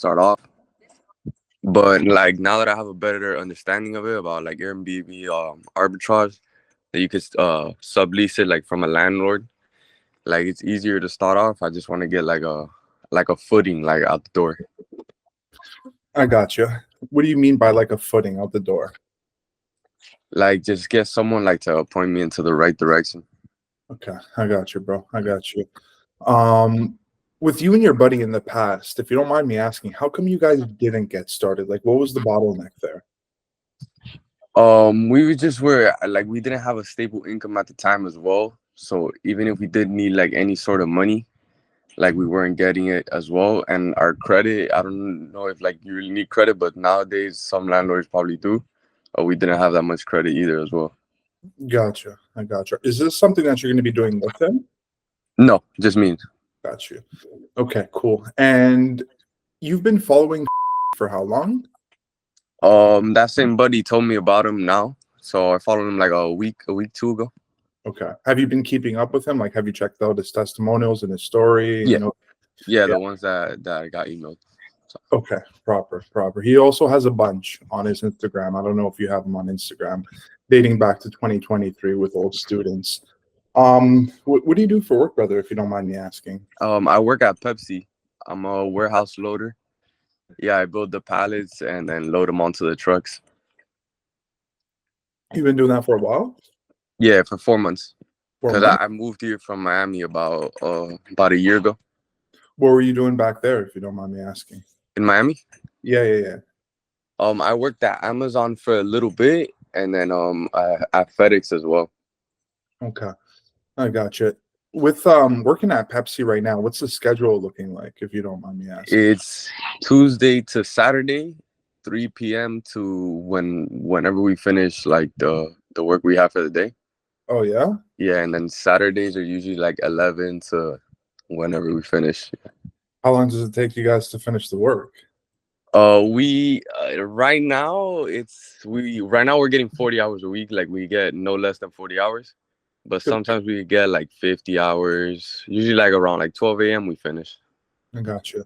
start off. But like now that I have a better understanding of it about like Airbnb arbitrage, that you could sublease it like from a landlord. Like it's easier to start off. I just want to get like a footing like out the door. I got you. What do you mean by like a footing out the door? Like just get someone like to point me into the right direction. Okay, I got you, bro. I got you. Um, with you and your buddy in the past, if you don't mind me asking, how come you guys didn't get started? Like, what was the bottleneck there? We were like we didn't have a stable income at the time as well. So even if we did need like any sort of money, like we weren't getting it as well. And our credit, I don't know if like you really need credit, but nowadays some landlords probably do. We didn't have that much credit either as well. Gotcha. I gotcha. Is this something that you're going to be doing with him? No, just me. Got you. Okay, cool. And you've been following for how long? That same buddy told me about him now. So I followed him like a week, two ago. Okay. Have you been keeping up with him? Like, have you checked out his testimonials and his story? Yeah. You know? Yeah, Yeah. the ones that I got emailed. So. Okay, proper. He also has a bunch on his Instagram. I don't know if you have him on Instagram, dating back to 2023 with old students. What do you do for work, brother, if you don't mind me asking? I work at Pepsi. I'm a warehouse loader. Yeah, I build the pallets and then load them onto the trucks. You've been doing that for a while? Yeah, for 4 months. 4 Because months? I moved here from Miami about a year ago. What were you doing back there, if you don't mind me asking? In Miami? Yeah. I worked at Amazon for a little bit, and then at FedEx as well. Okay, I gotcha. With working at Pepsi right now, what's the schedule looking like, if you don't mind me asking? It's Tuesday to Saturday, 3 p.m. to whenever we finish like the work we have for the day. Oh yeah? Yeah, and then Saturdays are usually like 11 to whenever we finish. How long does it take you guys to finish the work? We right now we're getting 40 hours a week. Like we get no less than 40 hours, but Good. sometimes we get like 50 hours. Usually like around like 12 a.m. we finish. I gotcha.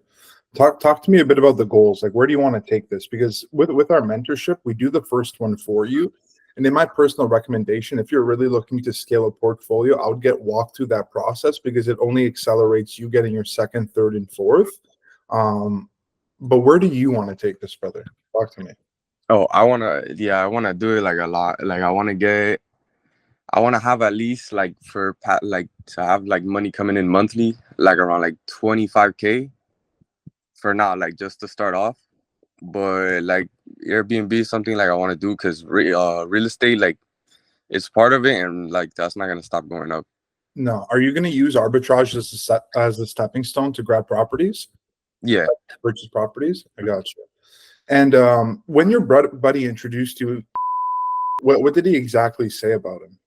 Talk to me a bit about the goals. Like, where do you want to take this? Because with our mentorship, we do the first one for you. And in my personal recommendation, if you're really looking to scale a portfolio, I would get walked through that process because it only accelerates you getting your second, third, and fourth. But where do you want to take this, brother? Talk to me. Oh, I wanna do it like a lot. Like I wanna have at least like like to have like money coming in monthly, like around like 25K for now, like just to start off. But like Airbnb is something like I want to do because real estate like it's part of it, and like that's not gonna stop going up. No. Are you going to use arbitrage as a stepping stone to grab properties, Yeah. purchase properties? I got you. And when your buddy introduced you, what did he exactly say about him?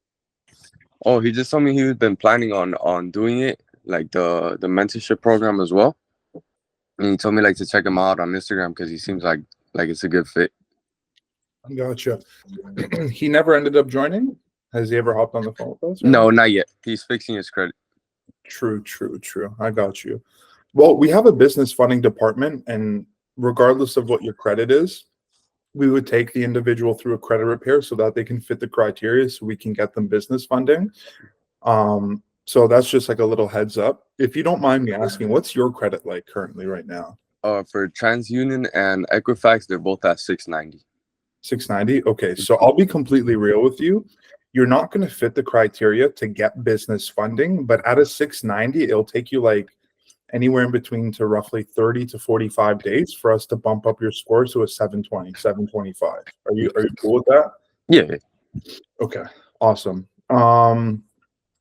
Oh, he just told me he's been planning on doing it, like the mentorship program as well. And he told me like to check him out on Instagram because he seems like it's a good fit. I gotcha. He never ended up joining? Has he ever hopped on the phone with us? No, not yet. He's fixing his credit. True. I got you. Well, we have a business funding department, and regardless of what your credit is, we would take the individual through a credit repair so that they can fit the criteria so we can get them business funding. So that's just like a little heads up. If you don't mind me asking, what's your credit like currently right now? For TransUnion and Equifax, they're both at 690. 690? Okay, so I'll be completely real with you. You're not going to fit the criteria to get business funding, but at a 690, it'll take you like anywhere in between to roughly 30 to 45 days for us to bump up your score to a 720, 725. Are you cool with that? Yeah. Okay, awesome.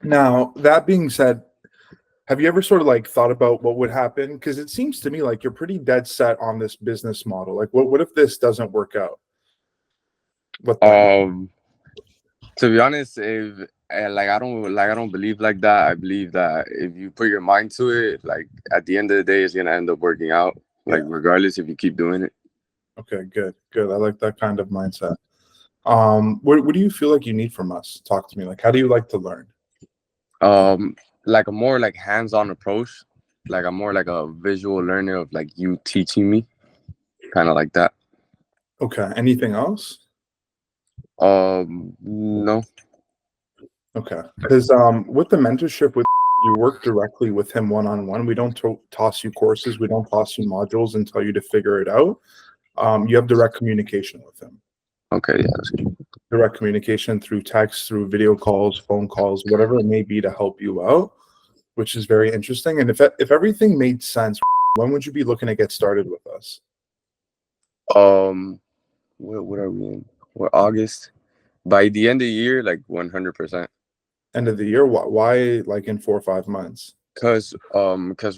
Now, that being said, have you ever sort of like thought about what would happen? Because it seems to me like you're pretty dead set on this business model. Like, what if this doesn't work out? What then? To be honest, if I don't believe like that. I believe that if you put your mind to it, like at the end of the day, it's gonna end up working out. Like regardless if you keep doing it. Okay, good. I like that kind of mindset. What do you feel like you need from us? Talk to me. Like, how do you like to learn? Like a more like hands-on approach. Like I'm more like a visual learner of like you teaching me. kind of like that. Okay. Anything else? No. Okay. Because with the mentorship, with you work directly with him one-on-one. We don't toss you courses. We don't toss you modules and tell you to figure it out. You have direct communication with him. Okay, yeah, that's good. Direct communication through text, through video calls, phone calls, whatever it may be to help you out, which is very interesting. And if everything made sense, when would you be looking to get started with us? What are we in? We're August. By the end of the year, like 100%. End of the year? Why like in 4 or 5 months? Cause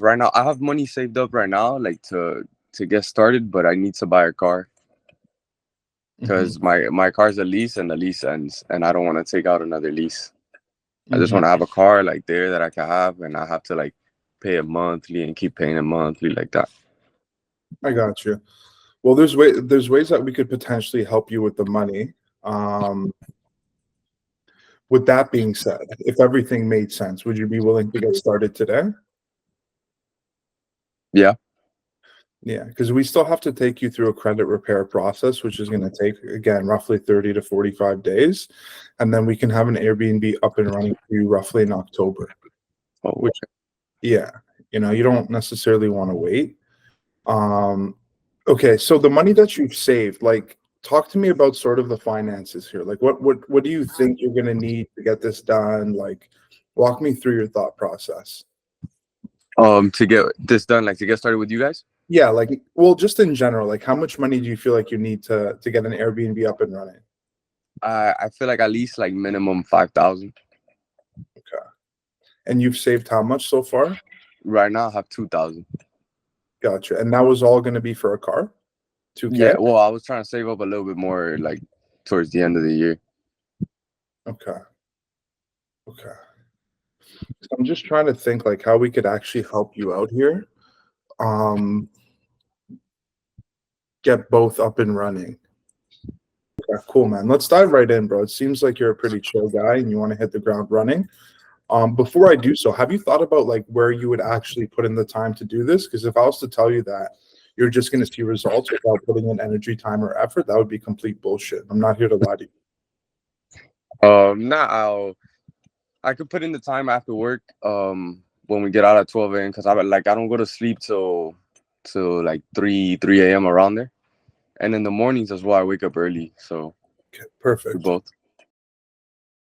right now I have money saved up right now, like to get started, but I need to buy a car. Hmm. Cause my car's a lease and the lease ends, and I don't want to take out another lease. I just Hmm. want to have a car like there that I can have, and I have to like pay it monthly and keep paying it monthly like that. I got you. Well, there's ways that we could potentially help you with the money. Um, with that being said, if everything made sense, would you be willing to get started today? Yeah. Yeah, because we still have to take you through a credit repair process, which is going to take, again, roughly 30 to 45 days. And then we can have an Airbnb up and running for you roughly in October, Oh, which, yeah, you don't necessarily want to wait. Um, okay, so the money that you've saved, like, talk to me about sort of the finances here. Like, what do you think you're going to need to get this done? Like, walk me through your thought process. to get this done, like to get started with you guys, Yeah, like, well, just in general, like, how much money do you feel like you need to get an Airbnb up and running? I feel like at least like minimum 5,000. Okay. And you've saved how much so far? Right now I have 2,000. Gotcha. And that was all going to be for a car? 2K? Yeah, well, I was trying to save up a little bit more, like towards the end of the year. Okay. Okay. So I'm just trying to think like how we could actually help you out here. Um, get both up and running. Okay, cool, man. Let's dive right in, bro. It seems like you're a pretty chill guy and you want to hit the ground running. Before I do so, have you thought about like where you would actually put in the time to do this? Because if I was to tell you that you're just going to see results without putting in energy, time, or effort, that would be complete bullshit. I'm not here to lie to you. Now I could put in the time after work. When we get out at 12 a.m. because I don't go to sleep till like 3 a.m. around there, and in the mornings as well I wake up early. So Okay, we perfect. both.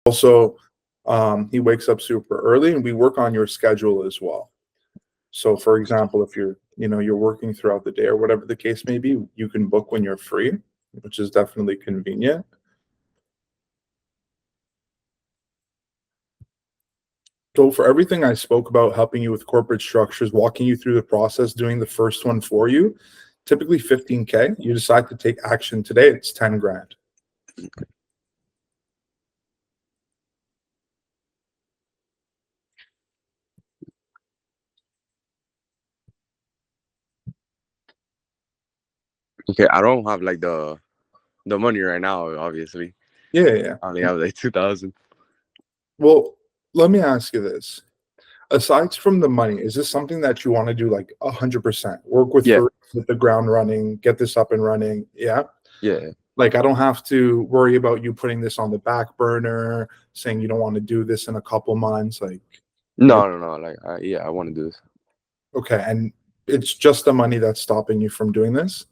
Also, he wakes up super early, and we work on your schedule as well. So, for example, if you're working throughout the day or whatever the case may be, you can book when you're free, which is definitely convenient. So, for everything I spoke about, helping you with corporate structures, walking you through the process, doing the first one for you, typically 15K. You decide to take action today, it's 10 grand. Okay, I don't have like the money right now. Obviously, Yeah, yeah, yeah. I only have like 2,000. Well, let me ask you this. Aside from the money, is this something that you want to do like 100%? Work with Yeah, for with the ground running, get this up and running. Yeah. yeah. Like I don't have to worry about you putting this on the back burner, saying you don't want to do this in a couple months. Like, No, no, no. Like, yeah, I want to do this. okay, and it's just the money that's stopping you from doing this.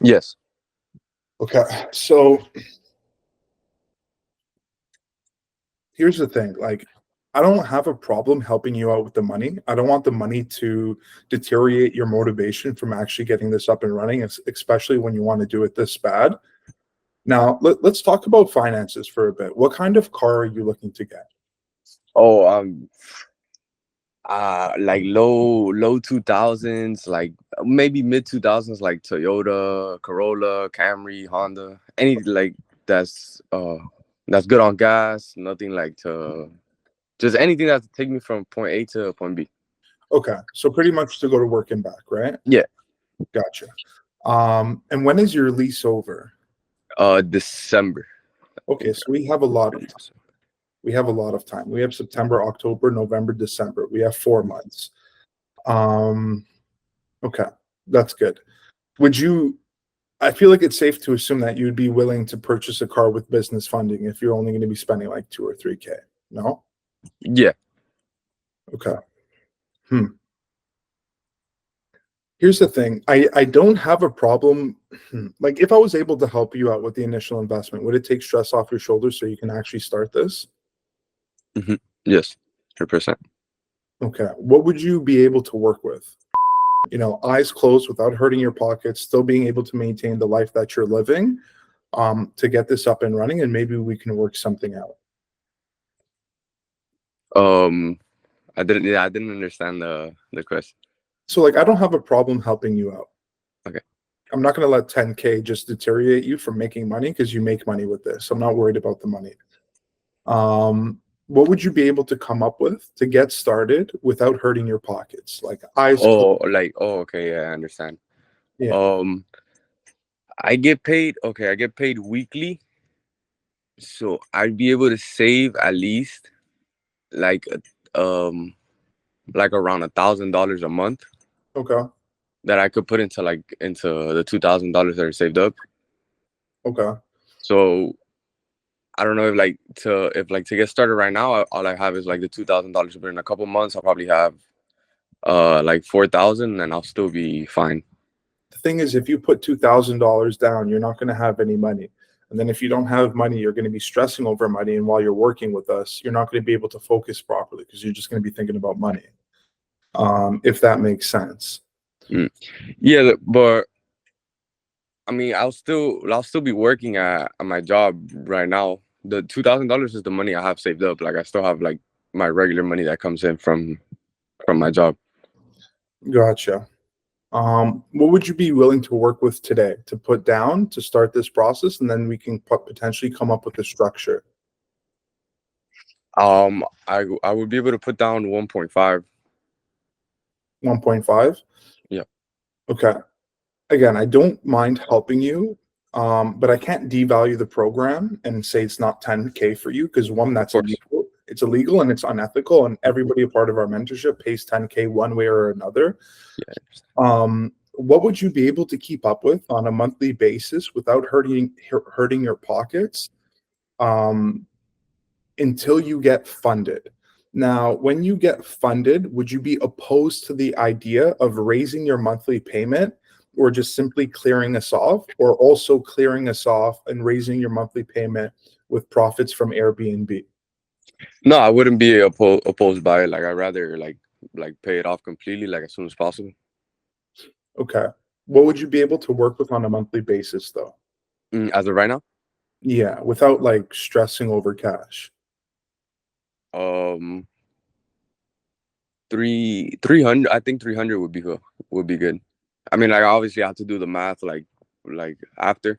Yes. Okay, so here's the thing. Like, I don't have a problem helping you out with the money. I don't want the money to deteriorate your motivation from actually getting this up and running, especially when you want to do it this bad. Now, let's talk about finances for a bit. What kind of car are you looking to get? Oh, like low 2000s, like maybe mid 2000s, like Toyota, Corolla, Camry, Honda, any like that's that's good on gas. Nothing like to just anything that take me from point A to point B. Okay, so pretty much to go to work and back, right? Yeah. Gotcha. And when is your lease over? December. I Okay, think. so we have a lot of time. We have a lot of time. We have September, October, November, December. We have 4 months. Um, okay, that's good. Would you I feel like it's safe to assume that you'd be willing to purchase a car with business funding if you're only going to be spending like 2 or 3K. No? Yeah. Okay. Hmm. Here's the thing. I don't have a problem. Like, if I was able to help you out with the initial investment, would it take stress off your shoulders so you can actually start this? Hmm. Yes. 100%. Okay. What would you be able to work with? Eyes closed without hurting your pockets, still being able to maintain the life that you're living, to get this up and running, and maybe we can work something out. Um, I didn't. Yeah, I didn't understand the question. So, like, I don't have a problem helping you out. Okay. I'm not going to let 10K just deteriorate you from making money because you make money with this. I'm not worried about the money. What would you be able to come up with to get started without hurting your pockets? Like, eyes closed. Okay, yeah, I understand. Yeah. Um, I get paid. Okay, I get paid weekly, so I'd be able to save at least like like around $1,000 a month Okay. that I could put into the $2,000 that are saved up. Okay. So I don't know if to get started right now, all I have is like the $2,000. But in a couple months, I'll probably have like 4,000, and I'll still be fine. The thing is, if you put $2,000 down, you're not going to have any money. And then if you don't have money, you're going to be stressing over money. And while you're working with us, you're not going to be able to focus properly because you're just going to be thinking about money. If that makes sense. Mm. Yeah, but I mean, I'll still be working at my job right now. The $2,000 is the money I have saved up. Like I still have like my regular money that comes in from my job. Gotcha. What would you be willing to work with today to put down to start this process, and then we can potentially come up with a structure? I would be able to put down 1.5. 1.5. Yeah, Okay. Again, I don't mind helping you, but I can't devalue the program and say it's not 10K for you because one, of that's course. illegal. It's illegal and it's unethical, and everybody a part of our mentorship pays 10K one way or another. Yeah. What would you be able to keep up with on a monthly basis without hurting your pockets, um, until you get funded? Now, when you get funded, would you be opposed to the idea of raising your monthly payment, or just simply clearing us off, or also clearing us off and raising your monthly payment with profits from Airbnb? No, I wouldn't be opposed by it. Like I'd rather like pay it off completely, like as soon as possible. Okay. What would you be able to work with on a monthly basis, though? As of right now, Yeah, without like stressing over cash. um, 300. I think 300 would be good. Would be good. I mean, like obviously I have to do the math like after,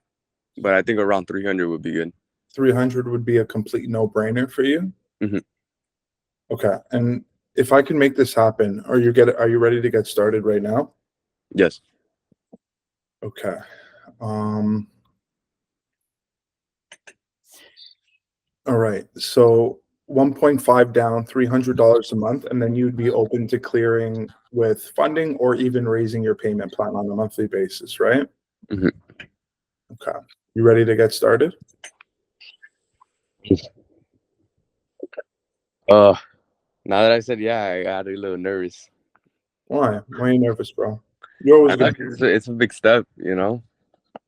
but I think around 300 would be good. 300 would be a complete no-brainer for you? Hmm. Okay. And if I can make this happen, are you ready to get started right now? Yes. Okay. Um, all right. So 1.5 down, $300 a month, and then you'd be open to clearing with funding or even raising your payment plan on a monthly basis, right? Hmm. Okay. You ready to get started? Uh, Now that I said yeah, I got a little nervous. Why? Why are you nervous, bro? You're always I know gonna. 'cause it's a big step, you know.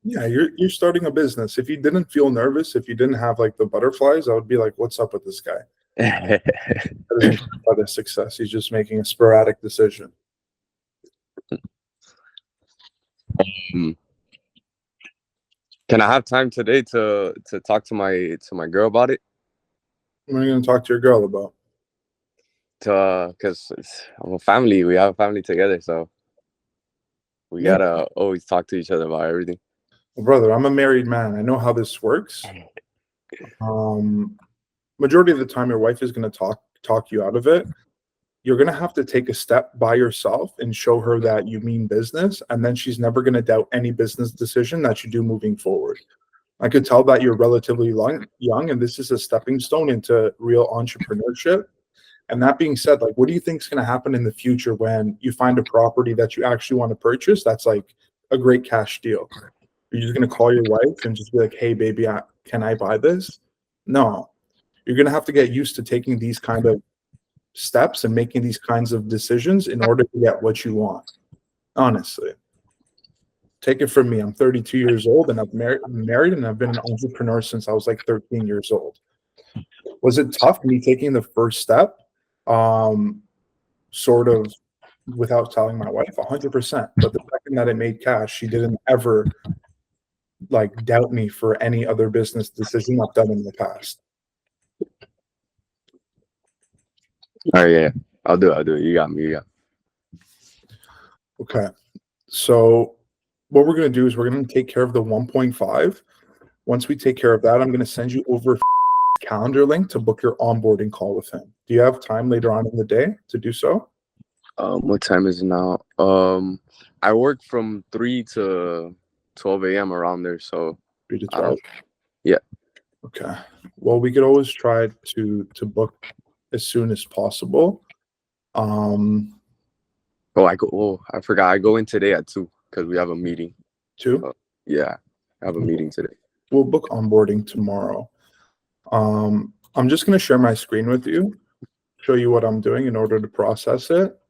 Yeah, you're starting a business. If you didn't feel nervous, if you didn't have like the butterflies, I would be like, "What's up with this guy? That isn't about a success. He's just making a sporadic decision." Hmm. Can I have time today to talk to my girl about it? What are you gonna talk to your girl about? To Because I'm a family. We have a family together, so we Yeah, gotta always talk to each other about everything. well, brother, I'm a married man. I know how this works. Um, Majority of the time, your wife is gonna talk you out of it. You're gonna have to take a step by yourself and show her that you mean business, and then she's never gonna doubt any business decision that you do moving forward. I could tell that you're relatively young, and this is a stepping stone into real entrepreneurship. And that being said, like, what do you think is going to happen in the future when you find a property that you actually want to purchase? That's like a great cash deal. You're just going to call your wife and just be like, hey, baby, can I buy this? No. You're going to have to get used to taking these kind of steps and making these kinds of decisions in order to get what you want. Honestly. Take it from me. I'm 32 years old and I've married and I've been an entrepreneur since I was like 13 years old. Was it tough me taking the first step? Sort of without telling my wife, 100%. But the second that it made cash, she didn't ever like doubt me for any other business decision I've done in the past. All right, yeah. I'll do it. You got me. Okay. So what we're going to do is we're going to take care of the 1.5. Once we take care of that, I'm going to send you over a calendar link to book your onboarding call with him. Do you have time later on in the day to do so? What time is it now? I work from 3 to 12 a.m. around there, so 3 to 12? Yeah. Okay. Well, we could always try to book as soon as possible. I forgot. I go in today at 2 because we have a meeting. 2? Yeah, I have a meeting today. We'll book onboarding tomorrow. I'm just going to share my screen with you, show you what I'm doing in order to process it.